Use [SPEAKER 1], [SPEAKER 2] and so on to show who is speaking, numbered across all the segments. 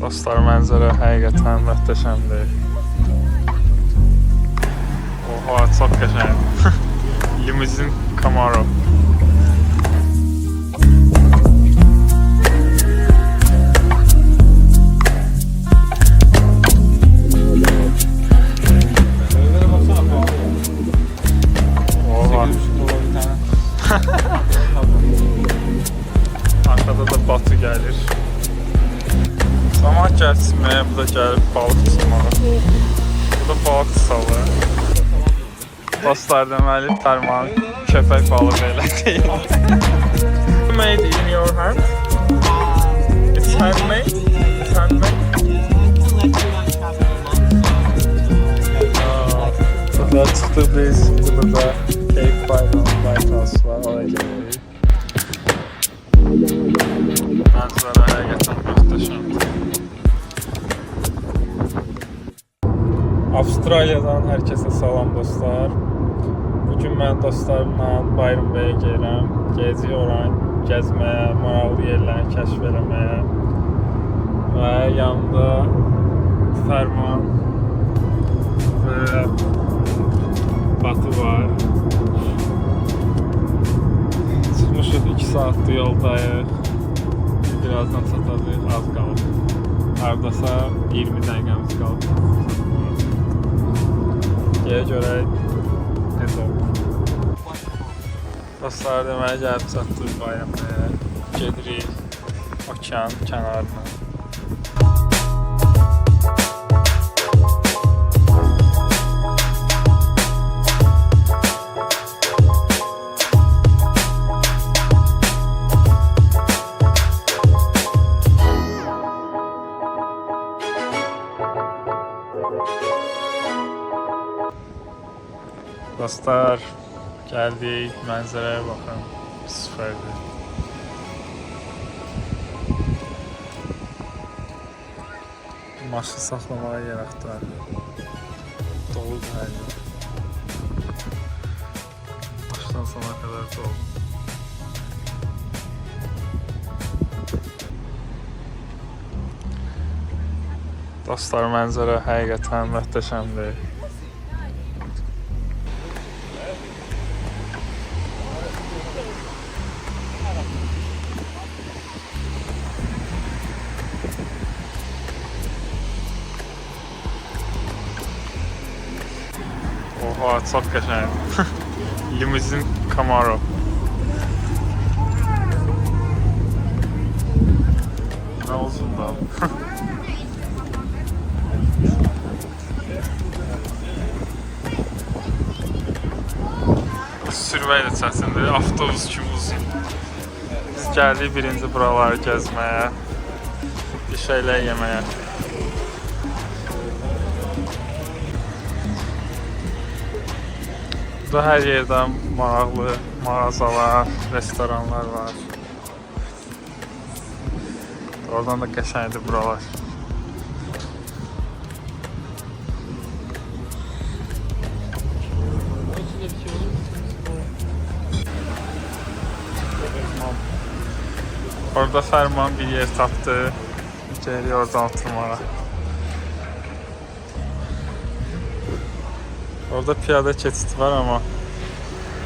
[SPEAKER 1] Dostlar, mənzərə həqiqətən möhtəşəmdir. Oha, çox qəşəng. Limuzin Camaro. Arkada da batı gəlir. Zaman gəlsməyə, bu da gəlib balıq tutmağa. Bu da balıq tusalı. Dostlar, deməli Fərman köpək balığı belə deyil. Made in your hand? It's handmade? It's handmade? Burada çıxdıq biz. Burada Cape Byron Lighthouse var, oraya gelirik. Mənzərə həqiqətən möhtəşəmdir. Avstraliyadan hər kəsə salam dostlar. Bugün mən dostlarımla Byron Bay'a gəlirəm. Gəzirik oranı gəzməyə, maraqlı yerləri kəşf eləməyə. Və yanında Fərman və Batı var. Çıxmışıq 2 saatdır yoldayıq. Birazdan çatacağıq, az qalıb. Hardasa 20 dəqiqəmiz qalıb. Gələ görək necə olur. Dostlar, deməli gəlib çatdıq Bayramaya. Gedirik okean kənarına. Dostlar, gəldik, mənzərəyə baxın, süperdir. Maşın saxlamağa yer axtarır. Doludur hər yer. Başdan sona qədər dolu. Dostlar, mənzərə həqiqətən möhtəşəmdir. Oha, çox qəşəng. Limuzin Camaro. Nə olsun da? Sürmək də çətindir, avtobus kimi uzun. Biz gəldik birinci buraları gəzməyə, bir şeylər yeməyə. Burada hər yerdə maraqlı mağazalar, restoranlar var. Oradan da qəşəngdir buralar. Orada Fərman bir yer tapdı. Gəlirik oradan oturmağa. Orada piyada keçid var, amma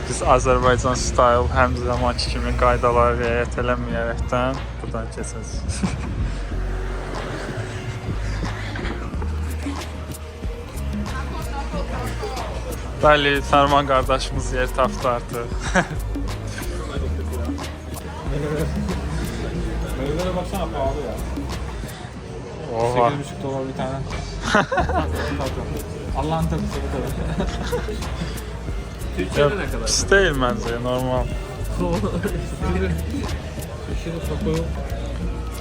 [SPEAKER 1] biz Azərbaycan style həm zamanki kimi qaydaları riayət eləməyərəkdən buradan keçəcəyik. Bəli, Fərman qardaşımız yer tapdı artıq.
[SPEAKER 2] Meyvelere baksana, pahalı ya.
[SPEAKER 1] Oha.
[SPEAKER 2] $8,5 bir tane. Allah'ın tabii tabii. Türkiye'de ne kadar?
[SPEAKER 1] Pis değil bence, normal.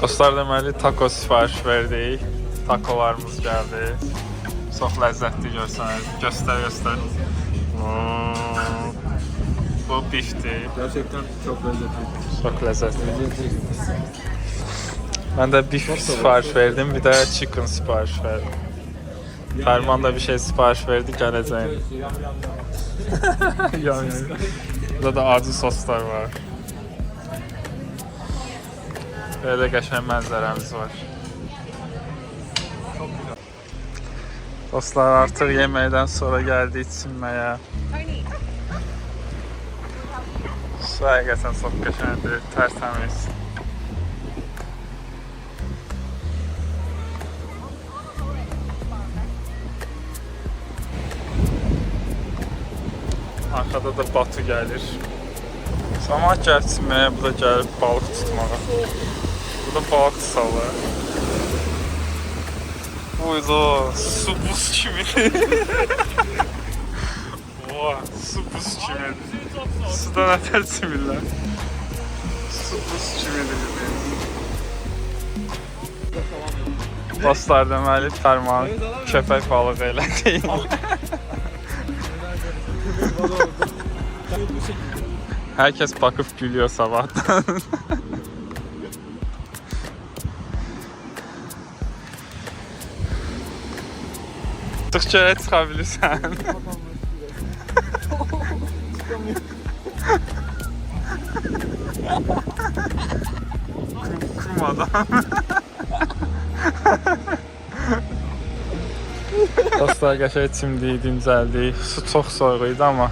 [SPEAKER 1] Dostlar, deməli taco sifariş verdik. Tacolarımız gəldi. Çox ləzzətli göstər. Bu bifdir.
[SPEAKER 2] Gerçekten çok lezzetli.
[SPEAKER 1] Çok lezzetli. Ben de beef sipariş verdim, bir de chicken sipariş verdim. Ferman da bir şey sipariş verdi, gələcəyim. Burada da acı soslar var. Böyle qəşəng mənzərəmiz var. Dostlar artık yeməkdən sonra gəldi içinməyə. Su həqiqətən çox qəşəngdir, tərtəmiz. Arkada da Batu gəlir. Samat gəlir çimməyə, bu da gəlib balıq tutmağa. Bu da balıq tusalı. Uydu, su buz kimidir. Oha, su buz kimidir. Sudan ətər çimirlər. Su buz kimidir. Dostlar deməli, Fərman köpək balığı elə deyil. Herkes bakıp gülüyor sabahtan. Çıkçaya çıkabilirsen. Kum adam. Dostlar qəşəng çimdik, dincəldik. Su çox soyuq idi amma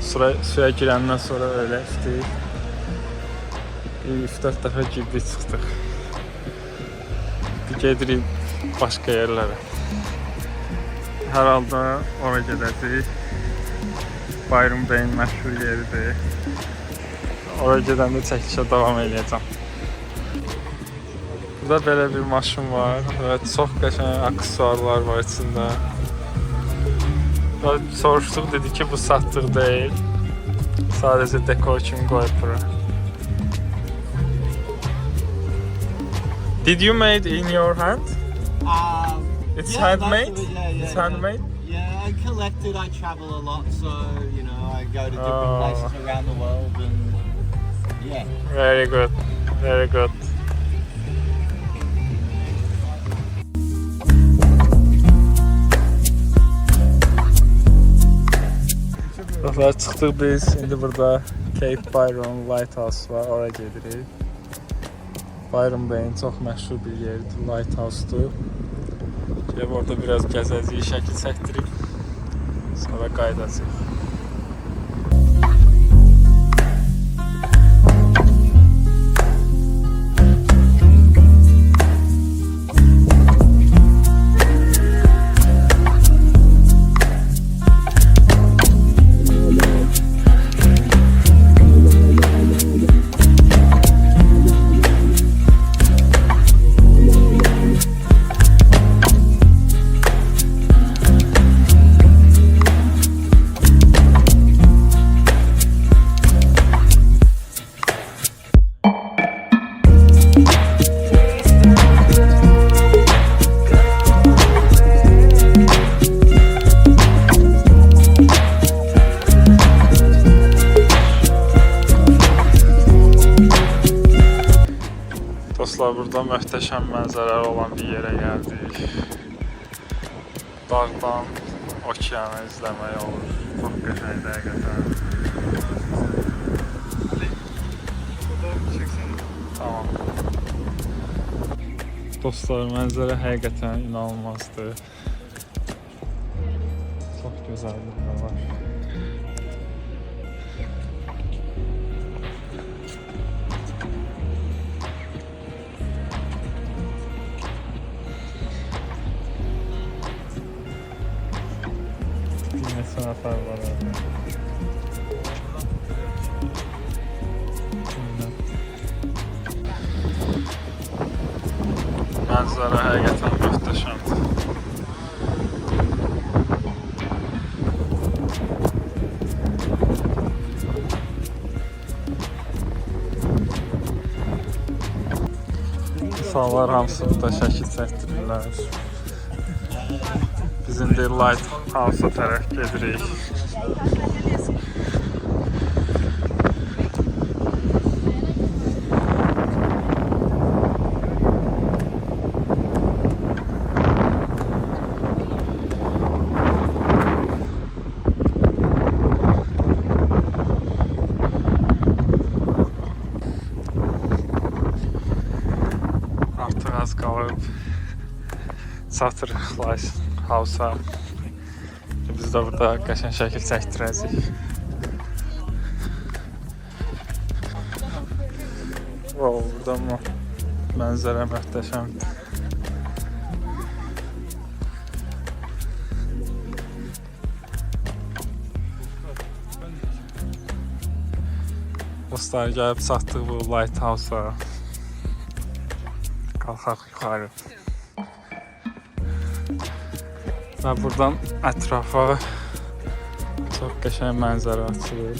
[SPEAKER 1] suya girəndən sonra öyle işte 3-4 dəfə girdik çıxdıq. Gedirik başqa yerlərə. Hər halda ora gedəcəyik. Byron Bay'in məşhur yeridir. Ora gedəndə çəkilişə davam edəcəm. Burada belə bir maşın var və çox qəşəng aksesuarlar var içində. Soruşduq, dedi ki bu satdıq deyil. Sadəcə dekor üçün qoyub bura. Did you made in your hand? It's handmade? It's handmade?
[SPEAKER 2] Yeah, I collected, I travel a lot, so, you know, I go to different places around the world and, yeah.
[SPEAKER 1] Very good, very good. Dostlar çıxdıq biz, indi burada Cape Byron Lighthouse var, oraya gedirik. Byron Bay'in çox məşhur bir yeridir, Lighthouse'dur. Gəlib orada biraz gəzəcəyik, şəkil çəkdirik, sonra qaydacaq. Dostlar, burada möhtəşəm mənzərələr olan bir yerə gəldik. Dağdan okeanı izləmək olur. Çox qəşəngdir həqiqətən. Tamam. Dostlar, mənzərə həqiqətən inanılmazdır. Çox gözəlliklər var. Sanatlar var orada. Manzara həqiqətən möhtəşəmdir. İnsanlar hamısı burada şəkil çəkdirirlər. Biz indi Lighthouse'a tərəf gedirik. Artıq az qalıb çatırıq House'a. Biz də burada qəşəng şəkil çəkdirəcəyik. Wow, burada mənzərə möhtəşəmdir. Dostlar, gəlib çatdıq bu Lighthouse'a. Qalxaq yuxarı. Və buradan ətrafa çox qəşəng mənzərə açılır.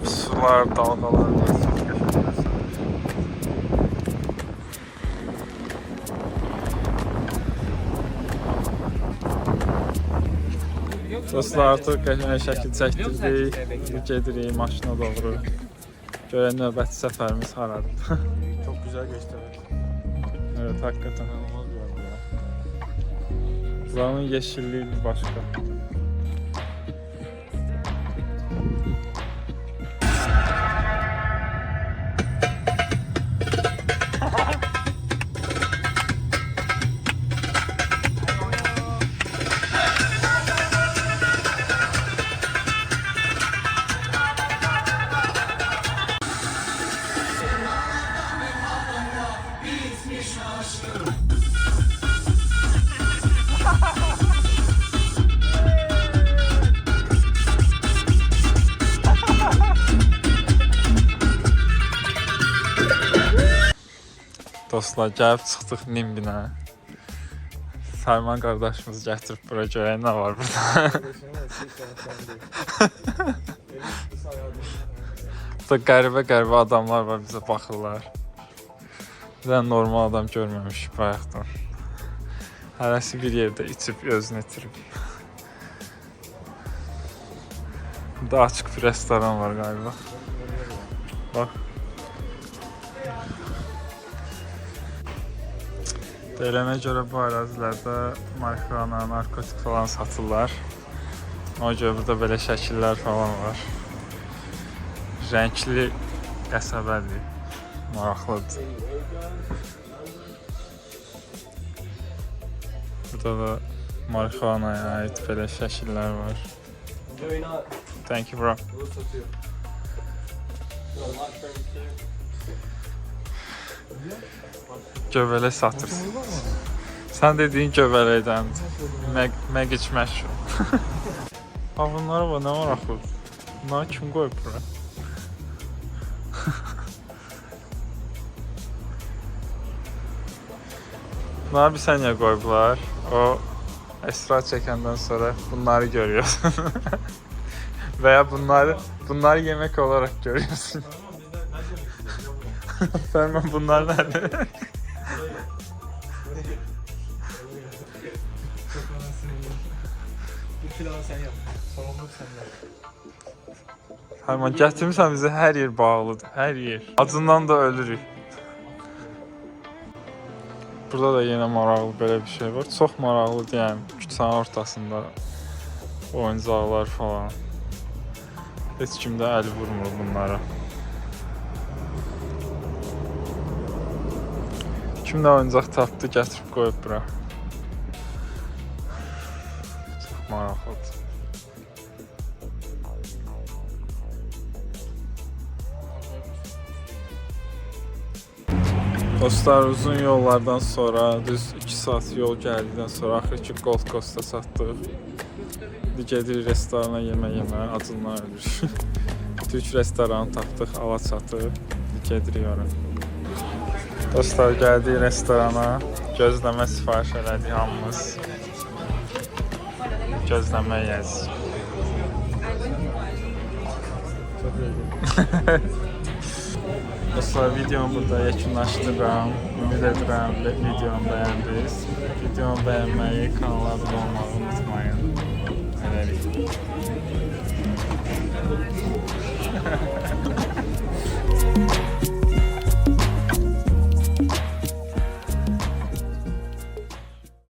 [SPEAKER 1] Sular, dalgalar da çox qəşəng məsələ. Dostlar, artıq qəşəng şəkil çəkdirdik. Gedirik maşına doğru. Görək növbəti səfərimiz haradır.
[SPEAKER 3] Çok güzel göstərir.
[SPEAKER 1] Evet, hakikaten.
[SPEAKER 3] İnanılmaz bir yer bu ya.
[SPEAKER 1] Buranın yeşilliği bir başka. Dostlar, gəlib çıxdıq Nimbinə. Sərman qardaşımız gətirib bura görək nə var burada. Burada qəribə adamlar var, bizə baxırlar. Bizə normal adam görməmişik bayaqdan. Hərəsi bir yerdə içib özünü itirib. Burada açıq bir restoran var qaliba. Bax. Deyilənə görə bu ərazilərdə marixuana, narkotik falan satırlar. Ona görə burada belə şəkillər falan var. Rəngli qəsəbədir. Maraqlıdır. Burada da marixuanaya aid belə şəkillər var. Thank you, bro. Göbələk satırsın. Sən dediyin göbələkdəndir. Məg içməşdir. Bax, bunlara bax, nə maraqlıdır. Bunları kim qoyub bura? Bunları bir saniyə qoyublar. O əsrar çəkəndən sonra bunları görüyorsun. Veya bunları yemek olarak görüyorsun. Ferman, bunlar nerede?
[SPEAKER 3] Bu planı sen yap. Sorumluluk sende.
[SPEAKER 1] Ferman, gətirmirsən bizi, hər yer bağlıdır, hər yer. Acından da ölürük. Burada da yine maraqlı böyle bir şey var. Çox maraqlı deyəm, küçənin ortasında oyuncaqlar falan. Heç kim də əl vurmur bunlara. Kim də oyuncaq tapdı, gətirib qoyub bura. Çox maraqlıdır. Dostlar, uzun yollardan sonra, düz 2 saat yol gəldikdən sonra axır ki Gold Coast'a çatdıq. Gedirik restorana yemək, acından ölür. Türk restoranı tapdıq, Alaçatı. Gedirik ora. Dostlar, gəldik restorana. Gözləmə sifariş elədik hamımız. Gözləmə yeyəcəyik. Dostlar, videomu burada yekunlaşdırıram. Ümid edirəm videomu bəyəndiniz. Videomu bəyənməyi, kanala abunə olmağı unutmayın. Hələlik.